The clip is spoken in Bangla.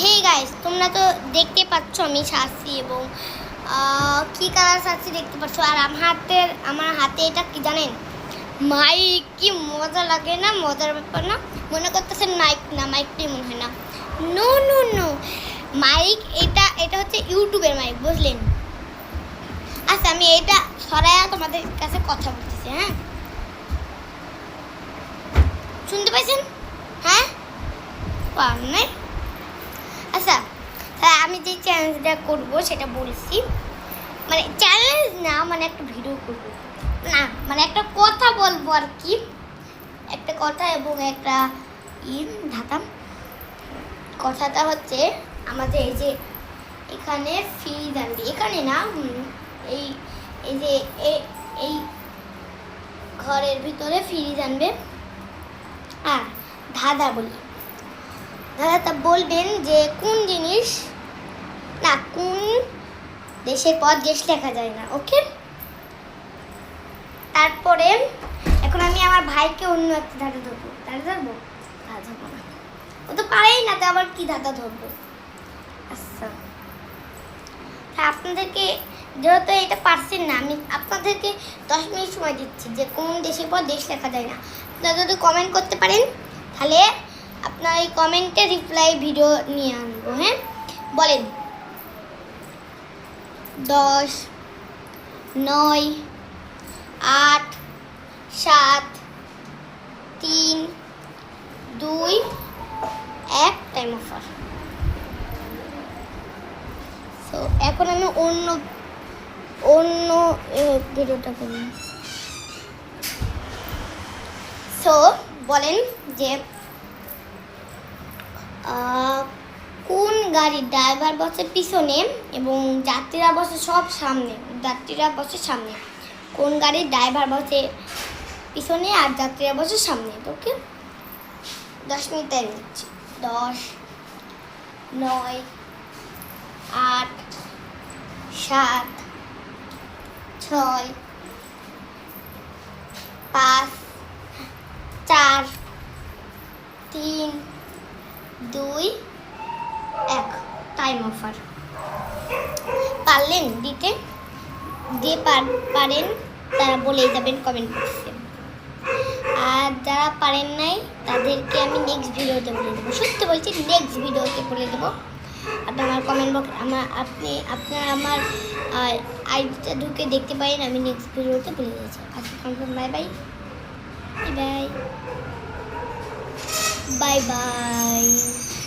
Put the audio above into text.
হে গাইস, তোমরা তো দেখতে পাচ্ছ আমি সাজছি এবং কি কালার সাজছি দেখতে পাচ্ছ। আর আমার হাতে এটা কি জানেন, মাইক। কি মজা লাগে না, মজার ব্যাপার না? মনে করতেছেন মাইক না, মাইকটাই মনে হয় না। নো নো নো, মাইক এটা হচ্ছে ইউটিউবের মাইক, বুঝলেন? আচ্ছা, আমি এটা সরাইয়া তোমাদের কাছে কথা বলতেছি। হ্যাঁ, শুনতে পাইছেন? হ্যাঁ, পান নাই? আচ্ছা, তাহলে আমি যে চ্যালেঞ্জটা করবো সেটা বলছি। মানে চ্যালেঞ্জ না, মানে একটা ভিডিও করবো না, মানে একটা কথা বলবো আর কি। একটা কথা এবং একটা ঢাকা। কথাটা হচ্ছে আমাদের এই যে এখানে ফ্রিজ আনবে, এখানে না, এই এই যে এই ঘরের ভিতরে ফ্রিজ আনবে। আর দাদা বলি, দাদা তা বলবেন যে কোন জিনিস না, কোন দেশের পথ দেশ লেখা যায় না। ওকে, তারপরে এখন আমি আমার ভাইকে অন্য একটা ধাঁধা ধরবো। ধাঁধা ধরবো না, ও তো পারেই না, তো আবার কি ধাঁধা ধরবো? আচ্ছা, আপনাদেরকে যেহেতু এটা পারছেন না, আমি আপনাদেরকে 10 মিনিট সময় দিচ্ছি যে কোন দেশের পর দেশ লেখা যায় না। আপনারা যদি কমেন্ট করতে পারেন তাহলে আপনার এই কমেন্টে রিপ্লাই ভিডিও নিয়ে আনবো। হ্যাঁ, বলেন। 10, 9, 8, 7, 3, 2, 1, টাইম অফার। তো এখন আমি অন্য ভিডিওটা করি। সো বলেন যে কোন গাড়ির ড্রাইভার বসে পিছনে এবং যাত্রীরা বসে সব সামনে, যাত্রীরা বসে সামনে। কোন গাড়ির ড্রাইভার বসে পিছনে আর যাত্রীরা বসে সামনে? ওকে, 10 মিনিট টাইম দিচ্ছি। 10, 9, 8, 7, 6, 5, 4, 3, 2, 1, টাইম অফার। পারলেন দিতে? যে পারেন তারা বলেই যাবেন কমেন্ট বক্সে। আর যারা পারেন নাই তাদেরকে আমি নেক্সট ভিডিওতে বলে দেবো। সত্যি বলছি, নেক্সট ভিডিওতে বলে দেবো। আপনার কমেন্ট বক্স আপনার আমার আইডিটা ঢুকে দেখতে পারেন, আমি নেক্সট ভিডিওতে বলে দিয়েছি। আজকে confirm. Bye bye bye bye bye bye.